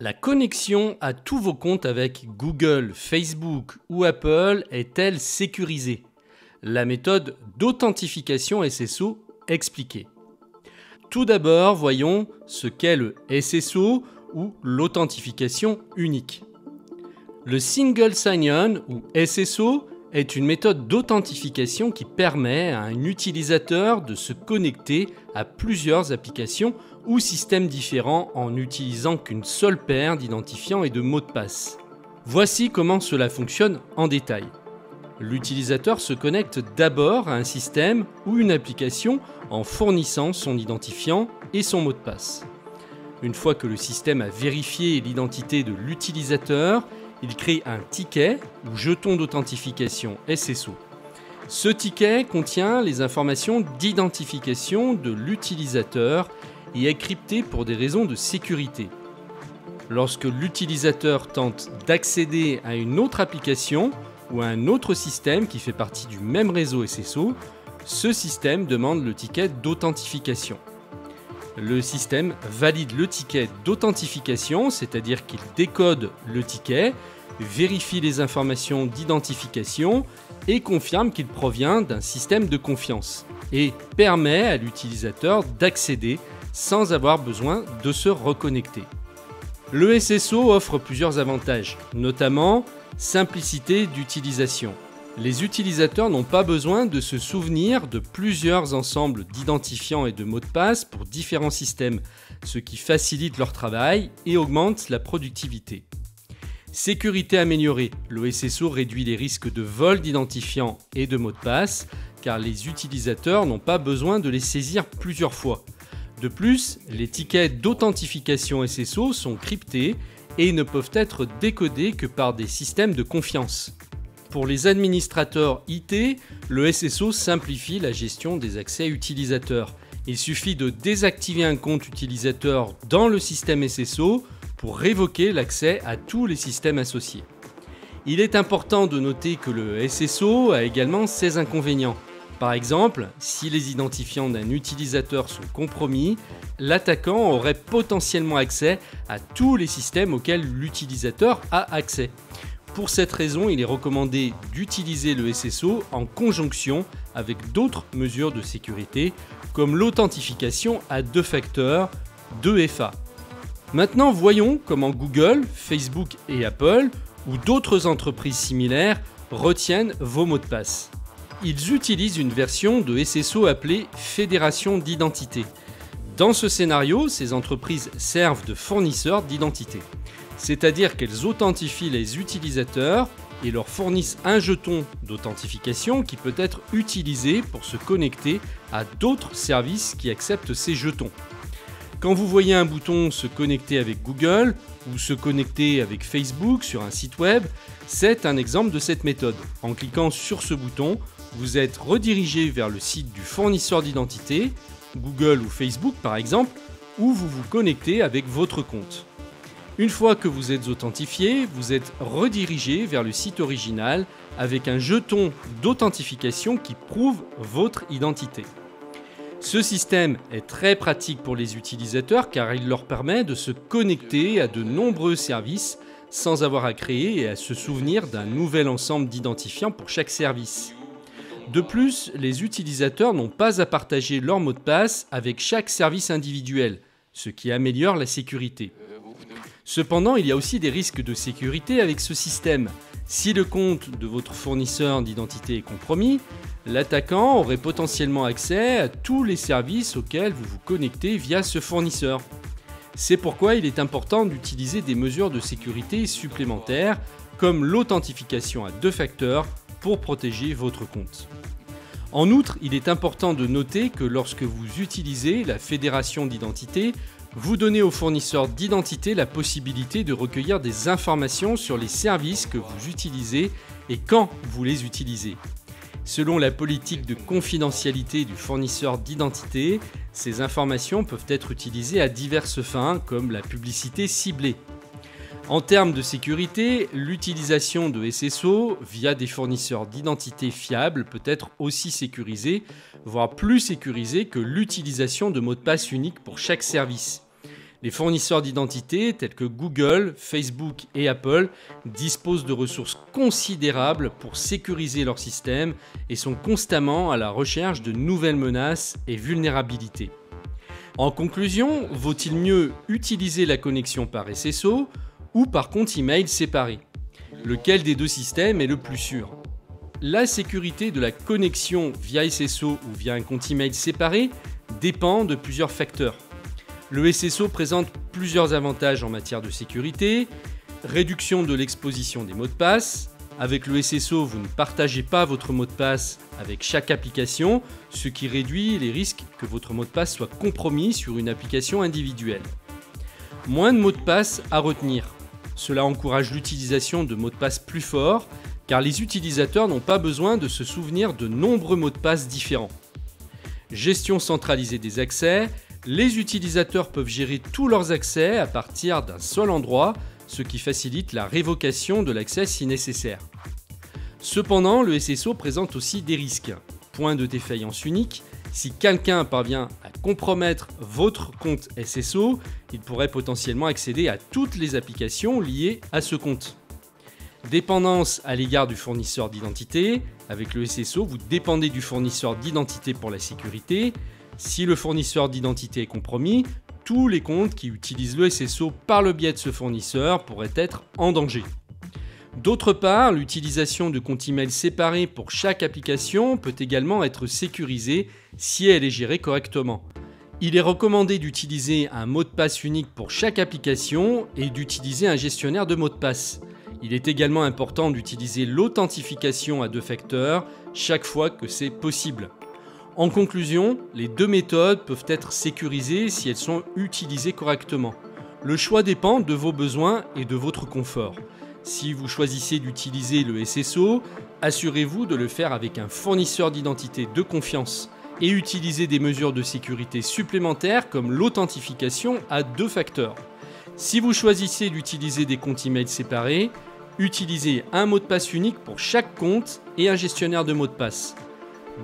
La connexion à tous vos comptes avec Google, Facebook ou Apple est-elle sécurisée? La méthode d'authentification SSO expliquée. Tout d'abord, voyons ce qu'est le SSO ou l'authentification unique. Le Single Sign-On ou SSO est une méthode d'authentification qui permet à un utilisateur de se connecter à plusieurs applications ou systèmes différents en n'utilisant qu'une seule paire d'identifiants et de mots de passe. Voici comment cela fonctionne en détail. L'utilisateur se connecte d'abord à un système ou une application en fournissant son identifiant et son mot de passe. Une fois que le système a vérifié l'identité de l'utilisateur, il crée un ticket ou jeton d'authentification SSO. Ce ticket contient les informations d'identification de l'utilisateur et est crypté pour des raisons de sécurité. Lorsque l'utilisateur tente d'accéder à une autre application ou à un autre système qui fait partie du même réseau SSO, ce système demande le ticket d'authentification. Le système valide le ticket d'authentification, c'est-à-dire qu'il décode le ticket, vérifie les informations d'identification et confirme qu'il provient d'un système de confiance et permet à l'utilisateur d'accéder sans avoir besoin de se reconnecter. Le SSO offre plusieurs avantages, notamment simplicité d'utilisation. Les utilisateurs n'ont pas besoin de se souvenir de plusieurs ensembles d'identifiants et de mots de passe pour différents systèmes, ce qui facilite leur travail et augmente la productivité. Sécurité améliorée. Le SSO réduit les risques de vol d'identifiants et de mots de passe, car les utilisateurs n'ont pas besoin de les saisir plusieurs fois. De plus, les tickets d'authentification SSO sont cryptés et ne peuvent être décodés que par des systèmes de confiance. Pour les administrateurs IT, le SSO simplifie la gestion des accès utilisateurs. Il suffit de désactiver un compte utilisateur dans le système SSO pour révoquer l'accès à tous les systèmes associés. Il est important de noter que le SSO a également ses inconvénients. Par exemple, si les identifiants d'un utilisateur sont compromis, l'attaquant aurait potentiellement accès à tous les systèmes auxquels l'utilisateur a accès. Pour cette raison, il est recommandé d'utiliser le SSO en conjonction avec d'autres mesures de sécurité, comme l'authentification à deux facteurs, 2FA. Maintenant, voyons comment Google, Facebook et Apple, ou d'autres entreprises similaires, retiennent vos mots de passe. Ils utilisent une version de SSO appelée Fédération d'identité. Dans ce scénario, ces entreprises servent de fournisseurs d'identité. C'est-à-dire qu'elles authentifient les utilisateurs et leur fournissent un jeton d'authentification qui peut être utilisé pour se connecter à d'autres services qui acceptent ces jetons. Quand vous voyez un bouton se connecter avec Google ou se connecter avec Facebook sur un site web, c'est un exemple de cette méthode. En cliquant sur ce bouton, vous êtes redirigé vers le site du fournisseur d'identité, Google ou Facebook par exemple, où vous vous connectez avec votre compte. Une fois que vous êtes authentifié, vous êtes redirigé vers le site original avec un jeton d'authentification qui prouve votre identité. Ce système est très pratique pour les utilisateurs car il leur permet de se connecter à de nombreux services sans avoir à créer et à se souvenir d'un nouvel ensemble d'identifiants pour chaque service. De plus, les utilisateurs n'ont pas à partager leur mot de passe avec chaque service individuel, ce qui améliore la sécurité. Cependant, il y a aussi des risques de sécurité avec ce système. Si le compte de votre fournisseur d'identité est compromis, l'attaquant aurait potentiellement accès à tous les services auxquels vous vous connectez via ce fournisseur. C'est pourquoi il est important d'utiliser des mesures de sécurité supplémentaires, comme l'authentification à deux facteurs, pour protéger votre compte. En outre, il est important de noter que lorsque vous utilisez la fédération d'identité, vous donnez au fournisseur d'identité la possibilité de recueillir des informations sur les services que vous utilisez et quand vous les utilisez. Selon la politique de confidentialité du fournisseur d'identité, ces informations peuvent être utilisées à diverses fins, comme la publicité ciblée. En termes de sécurité, l'utilisation de SSO via des fournisseurs d'identité fiables peut être aussi sécurisée, voire plus sécurisée que l'utilisation de mots de passe uniques pour chaque service. Les fournisseurs d'identité tels que Google, Facebook et Apple disposent de ressources considérables pour sécuriser leur système et sont constamment à la recherche de nouvelles menaces et vulnérabilités. En conclusion, vaut-il mieux utiliser la connexion par SSO ou par compte email séparé? Lequel des deux systèmes est le plus sûr? La sécurité de la connexion via SSO ou via un compte email séparé dépend de plusieurs facteurs. Le SSO présente plusieurs avantages en matière de sécurité, réduction de l'exposition des mots de passe. Avec le SSO, vous ne partagez pas votre mot de passe avec chaque application, ce qui réduit les risques que votre mot de passe soit compromis sur une application individuelle. Moins de mots de passe à retenir. Cela encourage l'utilisation de mots de passe plus forts, car les utilisateurs n'ont pas besoin de se souvenir de nombreux mots de passe différents. Gestion centralisée des accès. Les utilisateurs peuvent gérer tous leurs accès à partir d'un seul endroit, ce qui facilite la révocation de l'accès si nécessaire. Cependant, le SSO présente aussi des risques. Point de défaillance unique. Si quelqu'un parvient à compromettre votre compte SSO, il pourrait potentiellement accéder à toutes les applications liées à ce compte. Dépendance à l'égard du fournisseur d'identité. Avec le SSO, vous dépendez du fournisseur d'identité pour la sécurité. Si le fournisseur d'identité est compromis, tous les comptes qui utilisent le SSO par le biais de ce fournisseur pourraient être en danger. D'autre part, l'utilisation de comptes email séparés pour chaque application peut également être sécurisée si elle est gérée correctement. Il est recommandé d'utiliser un mot de passe unique pour chaque application et d'utiliser un gestionnaire de mots de passe. Il est également important d'utiliser l'authentification à deux facteurs chaque fois que c'est possible. En conclusion, les deux méthodes peuvent être sécurisées si elles sont utilisées correctement. Le choix dépend de vos besoins et de votre confort. Si vous choisissez d'utiliser le SSO, assurez-vous de le faire avec un fournisseur d'identité de confiance et utilisez des mesures de sécurité supplémentaires comme l'authentification à deux facteurs. Si vous choisissez d'utiliser des comptes email séparés, utilisez un mot de passe unique pour chaque compte et un gestionnaire de mots de passe.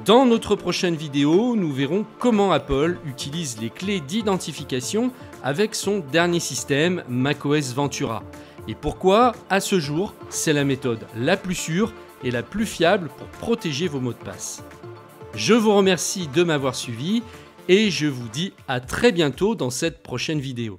Dans notre prochaine vidéo, nous verrons comment Apple utilise les clés d'identification avec son dernier système macOS Ventura et pourquoi, à ce jour, c'est la méthode la plus sûre et la plus fiable pour protéger vos mots de passe. Je vous remercie de m'avoir suivi et je vous dis à très bientôt dans cette prochaine vidéo.